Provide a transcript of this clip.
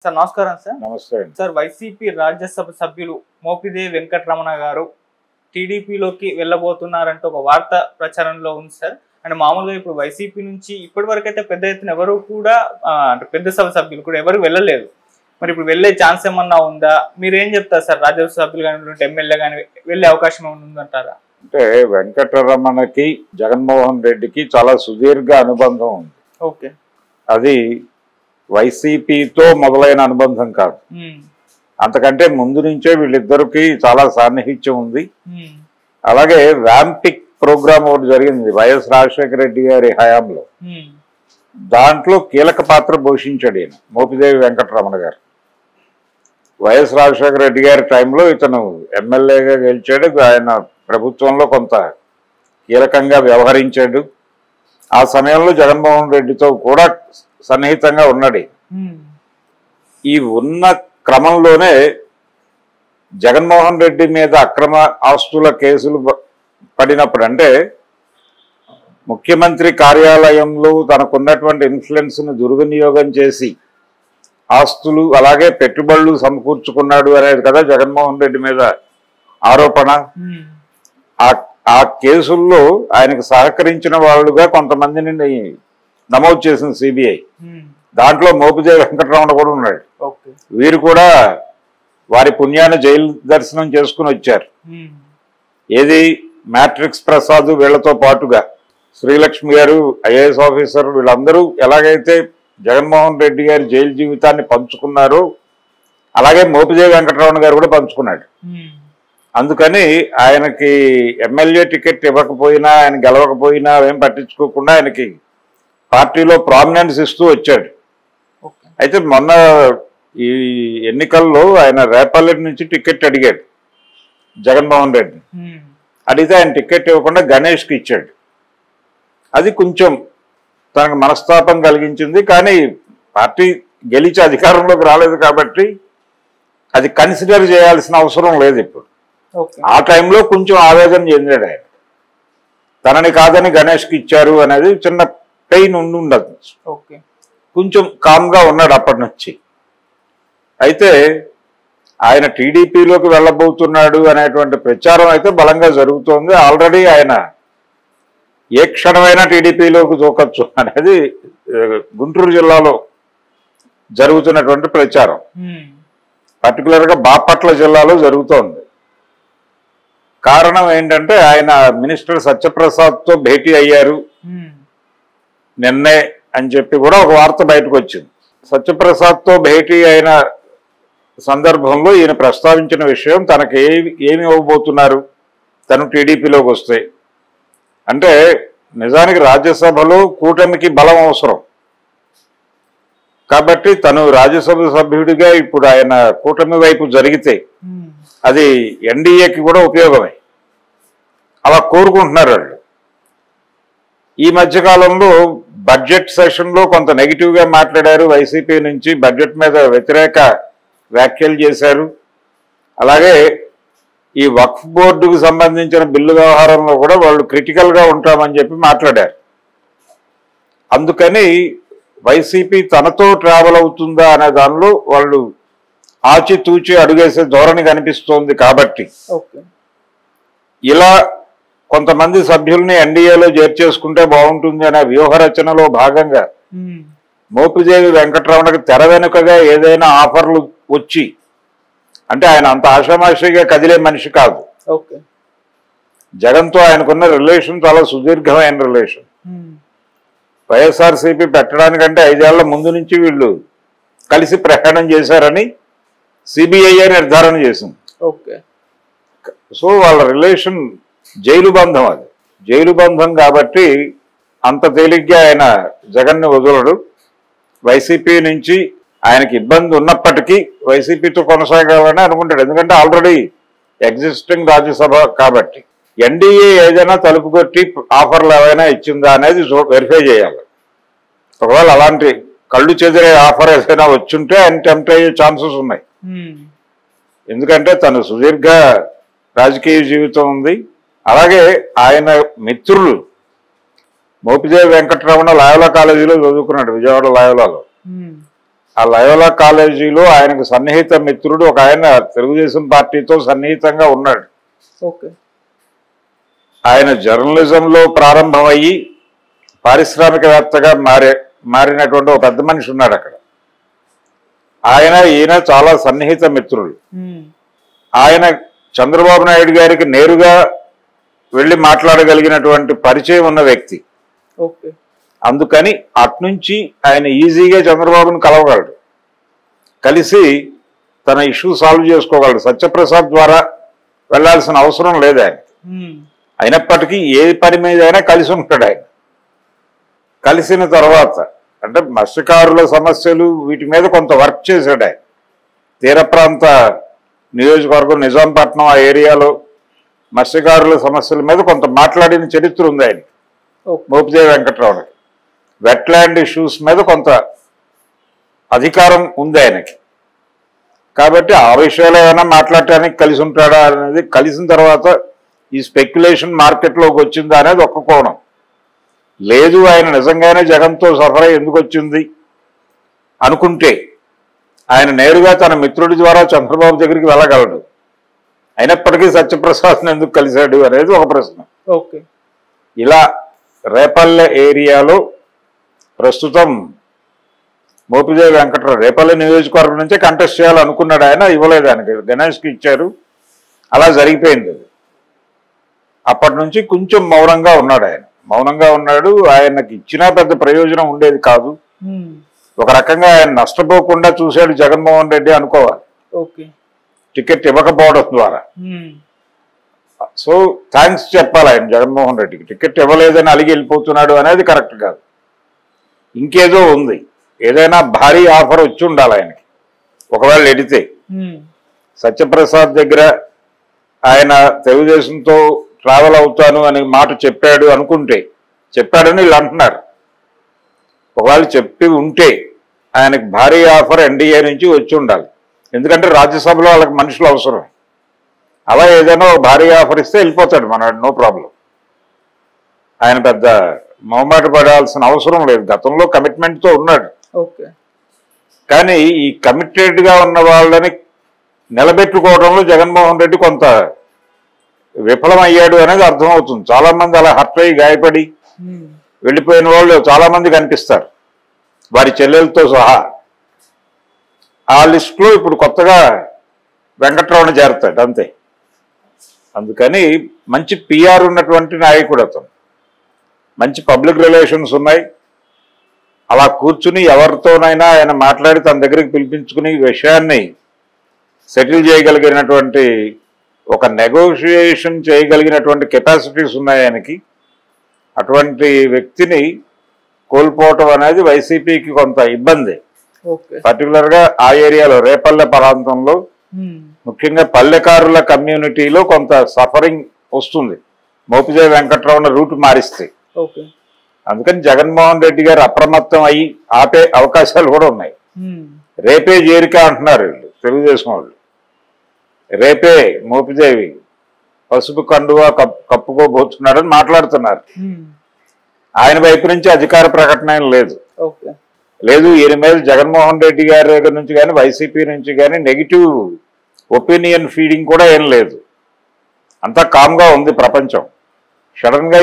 Sir నమస్కారం sir. నమస్తే sir, YCP Rajya Sabha సభ్యులు మోపిదేవి వెంకటరమణ గారు టీడీపీలోకి వెళ్ళబోతున్నారంటే ఒక వార్త ప్రచారంలో ఉంది సార్. అంటే మామూలుగా ఇప్పుడు వైసీపీ నుంచి ఇప్పటి వరకు అయితే పెద్ద ఎత్తున ఎవరు కూడా అంటే పెద్ద సభ సభ్యులు కూడా ఎవరు వెళ్ళలేదు. మరి ఇప్పుడు వెళ్ళే ఛాన్స్ ఏమన్నా ఉందా? మీరు ఏం చెప్తారు సార్? రాజ్యసభ సభ్యులు కానీ ఎమ్మెల్యే కానీ వెళ్ళే అవకాశం ఉందంటారా? అంటే వెంకటరమణకి జగన్మోహన్ రెడ్డికి చాలా సుదీర్ఘ అనుబంధం ఉంది. ఓకే. అది వైసీపీతో మొదలైన అనుబంధం కాదు, అంతకంటే ముందు నుంచే వీళ్ళిద్దరికి చాలా సాన్నిహిత్యం ఉంది. అలాగే వ్యాంపిక్ ప్రోగ్రామ్ ఒకటి జరిగింది వైఎస్ రాజశేఖర రెడ్డి గారి హయాంలో, దాంట్లో కీలక పాత్ర పోషించాడు ఈయన మోపిదేవి వెంకటరమణ గారు. వైఎస్ రాజశేఖర రెడ్డి గారి టైంలో ఇతను ఎమ్మెల్యేగా గెలిచాడు, ఆయన ప్రభుత్వంలో కొంత కీలకంగా వ్యవహరించాడు. ఆ సమయంలో జగన్మోహన్ రెడ్డితో కూడా సన్నిహితంగా ఉన్నాడు. ఈ ఉన్న క్రమంలోనే జగన్మోహన్ రెడ్డి మీద అక్రమ ఆస్తుల కేసులు పడినప్పుడు, అంటే ముఖ్యమంత్రి కార్యాలయంలో తనకున్నటువంటి ఇన్ఫ్లుయెన్స్ను దుర్వినియోగం చేసి ఆస్తులు అలాగే పెట్టుబడులు సమకూర్చుకున్నాడు అనేది కదా జగన్మోహన్ రెడ్డి మీద ఆరోపణ. ఆ కేసుల్లో ఆయనకు సహకరించిన వాళ్ళుగా కొంతమందిని నమోదు చేసింది సిబిఐ. దాంట్లో మోపిదేవి వెంకటరమణ కూడా ఉన్నాడు. వీరు కూడా వారి పుణ్యాన్ని జైలు దర్శనం చేసుకుని వచ్చారు. ఏది మ్యాట్రిక్స్ ప్రసాద్ వీళ్లతో పాటుగా శ్రీలక్ష్మి గారు ఐఏఎస్ ఆఫీసర్, వీళ్ళందరూ ఎలాగైతే జగన్మోహన్ రెడ్డి గారి జైలు జీవితాన్ని పంచుకున్నారో అలాగే మోపిదేవి వెంకటరమణ గారు కూడా పంచుకున్నాడు. అందుకని ఆయనకి ఎమ్మెల్యే టికెట్ ఇవ్వకపోయినా, ఆయన గెలవకపోయినా ఏం పట్టించుకోకుండా ఆయనకి పార్టీలో ప్రామినెన్స్ ఇస్తూ వచ్చాడు. అయితే మొన్న ఈ ఎన్నికల్లో ఆయన రేపల్లె నుంచి టికెట్ అడిగాడు జగన్మోహన్ రెడ్డి. అడిగితే ఆయన టికెట్ ఇవ్వకుండా గణేష్కి ఇచ్చాడు. అది కొంచెం తనకు మనస్తాపం కలిగించింది. కానీ పార్టీ గెలిచి అధికారంలోకి రాలేదు కాబట్టి అది కన్సిడర్ చేయాల్సిన అవసరం లేదు ఇప్పుడు. ఆ టైంలో కొంచెం ఆవేదన చెందాడు ఆయన, తనని కాదని గణేష్కి ఇచ్చారు అనేది చిన్న పెయిన్ ఉండదు. కొంచెం కామ్గా ఉన్నాడు అప్పటి నుంచి. అయితే ఆయన టీడీపీలోకి వెళ్ళబోతున్నాడు అనేటువంటి ప్రచారం అయితే బలంగా జరుగుతోంది. ఆల్రెడీ ఆయన ఏ క్షణమైనా టీడీపీలోకి దూకొచ్చు అనేది గుంటూరు జిల్లాలో జరుగుతున్నటువంటి ప్రచారం, పర్టికులర్గా బాపట్ల జిల్లాలో జరుగుతోంది. కారణం ఏంటంటే ఆయన మినిస్టర్ సత్యప్రసాద్తో భేటీ అయ్యారు నిన్నే అని చెప్పి కూడా ఒక వార్త బయటకు వచ్చింది. సత్యప్రసాద్తో భేటీ అయిన సందర్భంలో ఈయన ప్రస్తావించిన విషయం తనకి ఏమి ఇవ్వబోతున్నారు తను టీడీపీలోకి వస్తే. అంటే నిజానికి రాజ్యసభలో కూటమికి బలం అవసరం కాబట్టి తను రాజ్యసభ సభ్యుడిగా ఇప్పుడు ఆయన కూటమి వైపు జరిగితే అది ఎన్డీఏకి కూడా ఉపయోగమే, అలా కోరుకుంటున్నారు వాళ్ళు. ఈ మధ్యకాలంలో బడ్జెట్ సెషన్లో కొంత నెగిటివ్గా మాట్లాడారు వైసీపీ నుంచి, బడ్జెట్ మీద వ్యతిరేక వ్యాఖ్యలు చేశారు. అలాగే ఈ వక్ఫ్ బోర్డుకు సంబంధించిన బిల్లు వ్యవహారంలో కూడా వాళ్ళు క్రిటికల్గా ఉంటామని చెప్పి మాట్లాడారు. అందుకని వైసీపీ తనతో ట్రావెల్ అవుతుందా అనే దానిలో వాళ్ళు ఆచితూచి అడుగేసే ధోరణి కనిపిస్తోంది. కాబట్టి ఇలా కొంతమంది సభ్యుల్ని ఎన్డీఏలో చేర్చేసుకుంటే బాగుంటుంది అనే వ్యూహరచనలో భాగంగా మోపిదేవి వెంకటరమణకి తెర వెనుకగా ఏదైనా ఆఫర్లు వచ్చి, అంటే ఆయన అంత ఆషామాషిగా కదిలే మనిషి కాదు. జగన్తో ఆయనకున్న రిలేషన్ చాలా సుదీర్ఘమైన రిలేషన్. వైఎస్ఆర్సీపీ పెట్టడానికంటే 5 ఏళ్ల ముందు నుంచి వీళ్ళు కలిసి ప్రయాణం చేశారని సిబిఐ నిర్ధారణ చేసింది. సో వాళ్ళ రిలేషన్ జైలు బంధం, అది జైలు బంధం కాబట్టి అంత తేలిగ్గా ఆయన జగన్ని వదలడు. వైసీపీ నుంచి ఆయనకి ఇబ్బంది ఉన్నప్పటికీ వైసీపీతో కొనసాగాలని అనుకుంటాడు, ఎందుకంటే ఆల్రెడీ ఎగ్జిస్టింగ్ రాజ్యసభ కాబట్టి. ఎన్డీఏ ఏదైనా తలుపు కొట్టి ఆఫర్లు ఏవైనా ఇచ్చిందా అనేది వెరిఫై చేయాలి. ఒకవేళ అలాంటి కళ్ళు చెదిరే ఆఫర్ ఏదైనా వచ్చుంటే ఆయన టెంప్ట్ అయ్యే ఛాన్సెస్ ఉన్నాయి. ఎందుకంటే తను సుదీర్ఘ రాజకీయ జీవితం ఉంది. అలాగే ఆయన మిత్రులు మోపిదేవి వెంకటరమణ లాయోలా కాలేజీలో చదువుకున్నాడు, విజయవాడ లాయోలాలో. ఆ లయోలా కాలేజీలో ఆయనకు సన్నిహిత మిత్రుడు ఒక ఆయన తెలుగుదేశం పార్టీతో సన్నిహితంగా ఉన్నాడు. ఓకే. ఆయన జర్నలిజంలో ప్రారంభమయ్యి పారిశ్రామికవేత్తగా మారినటువంటి ఒక పెద్ద మనిషి ఉన్నాడు అక్కడ. ఈయన చాలా సన్నిహిత మిత్రులు. ఆయన చంద్రబాబు నాయుడు గారికి నేరుగా వెళ్ళి మాట్లాడగలిగినటువంటి పరిచయం ఉన్న వ్యక్తి. అందుకని అట్నుంచి ఆయన ఈజీగా చంద్రబాబును కలవగలడు, కలిసి తన ఇష్యూ సాల్వ్ చేసుకోగలడు. సత్యప్రసాద్ ద్వారా వెళ్లాల్సిన అవసరం లేదు ఆయన. అయినప్పటికీ ఏ పని మీద అయినా కలిసి ఉంటాడు ఆయన. కలిసిన తర్వాత అంటే మత్స్యకారుల సమస్యలు వీటి మీద కొంత వర్క్ చేశాడు ఆయన. తీర ప్రాంత నియోజకవర్గం నిజాంపట్నం ఆ ఏరియాలో మత్స్యకారుల సమస్యల మీద కొంత మాట్లాడిన చరిత్ర ఉంది ఆయనకి, మోపిదేవి వెంకట్రావుకి. వెట్లాండ్ ఇష్యూస్ మీద కొంత అధికారం ఉంది ఆయనకి. కాబట్టి ఆ విషయాలు ఏమైనా మాట్లాడటానికి కలిసి ఉంటాడా అనేది, కలిసిన తర్వాత ఈ స్పెక్యులేషన్ మార్కెట్లోకి వచ్చిందా అనేది ఒక్క కోణం. లేదు ఆయన నిజంగానే జగన్తో సఫర్ ఎందుకు వచ్చింది అనుకుంటే ఆయన నేరుగా తన మిత్రుడి ద్వారా చంద్రబాబు దగ్గరికి వెళ్ళగలడు. అయినప్పటికీ సత్యప్రసాద్ని ఎందుకు కలిశాడు అనేది ఒక ప్రశ్న. ఇలా రేపల్లె ఏరియాలో ప్రస్తుతం మోపిదేవి వెంకట్రావు రేపల్లె నియోజకవర్గం నుంచే కంటెస్ట్ చేయాలనుకున్నాడు ఆయన. ఇవ్వలేదు ఆయనకి, గణేష్కి ఇచ్చారు. అలా జరిగిపోయింది అది. అప్పటి నుంచి కొంచెం మౌనంగా ఉన్నాడు ఆయన. మౌనంగా ఉన్నాడు. ఆయనకి ఇచ్చినా పెద్ద ప్రయోజనం ఉండేది కాదు. ఒక రకంగా ఆయన నష్టపోకుండా చూశాడు జగన్మోహన్ రెడ్డి అనుకోవాలి, టికెట్ ఇవ్వకపోవడం ద్వారా. సో థ్యాంక్స్ చెప్పాలి ఆయన జగన్మోహన్ రెడ్డికి. టికెట్ ఇవ్వలేదని అలిగి వెళ్ళిపోతున్నాడు అనేది కరెక్ట్ కాదు. ఇంకేదో ఉంది, ఏదైనా భారీ ఆఫర్ వచ్చి ఉండాలి ఆయనకి. ఒకవేళ ఎడితే సత్యప్రసాద్ దగ్గర ఆయన తెలుగుదేశంతో ట్రావెల్ అవుతాను అనే మాట చెప్పాడు అనుకుంటే, చెప్పాడని వీళ్ళు అంటున్నారు. ఒకవేళ చెప్పి ఉంటే ఆయనకు భారీ ఆఫర్ ఎన్డీఏ నుంచి వచ్చి ఉండాలి. ఎందుకంటే రాజ్యసభలో వాళ్ళకి మనుషులు అవసరం. అలా ఏదైనా భారీ ఆఫర్ ఇస్తే వెళ్ళిపోతాడు మనవాడు, నో ప్రాబ్లం. ఆయన పెద్ద మొహమాట పడాల్సిన అవసరం లేదు. గతంలో కమిట్మెంట్తో ఉన్నాడు. కానీ ఈ కమిటెడ్గా ఉన్న వాళ్ళని నిలబెట్టుకోవడంలో జగన్మోహన్ రెడ్డి కొంత విఫలమయ్యాడు అనేది అర్థమవుతుంది. చాలా మంది అలా హర్ట్ అయ్యి గాయపడి వెళ్ళిపోయిన వాళ్ళు చాలా మంది కనిపిస్తారు, వారి చెల్లెలతో సహా. ఆ లిస్టులో ఇప్పుడు కొత్తగా వెంకట్రావుని చేరతాడు అంతే. అందుకని మంచి పిఆర్ ఉన్నటువంటి నాయకుడు అతను, మంచి పబ్లిక్ రిలేషన్స్ ఉన్నాయి. అలా కూర్చుని ఎవరితోనైనా ఆయన మాట్లాడి తన దగ్గరికి పిలిపించుకుని విషయాన్ని సెటిల్ చేయగలిగినటువంటి, ఒక నెగోషియేషన్ చేయగలిగినటువంటి కెపాసిటీస్ ఉన్నాయి ఆయనకి. అటువంటి వ్యక్తిని కోల్పోవటం అనేది వైసీపీకి కొంత ఇబ్బంది. పర్టికులర్గా ఆ ఏరియాలో రేపల్లె ప్రాంతంలో ముఖ్యంగా పల్లెకారుల కమ్యూనిటీలో కొంత సఫరింగ్ వస్తుంది మోపిదేవి వెంకట్రావుని రూట్ మారిస్తే. అందుకని జగన్మోహన్ రెడ్డి గారు అప్రమత్తం అయ్యి ఆపే అవకాశాలు కూడా ఉన్నాయి. రేపే చేరిక అంటున్నారు వీళ్ళు తెలుగుదేశం వాళ్ళు. రేపే మోపిదేవి పసుపు కండువా కప్పుకోబోతున్నాడని మాట్లాడుతున్నారు. ఆయన వైపు నుంచి అధికార ప్రకటన లేదు. ఈయన మీద జగన్మోహన్ రెడ్డి గారి దగ్గర నుంచి కానీ వైసీపీ నుంచి కానీ నెగిటివ్ ఒపీనియన్ ఫీడింగ్ కూడా ఏం లేదు. అంతా కామ్గా ఉంది ప్రపంచం. సడన్ గా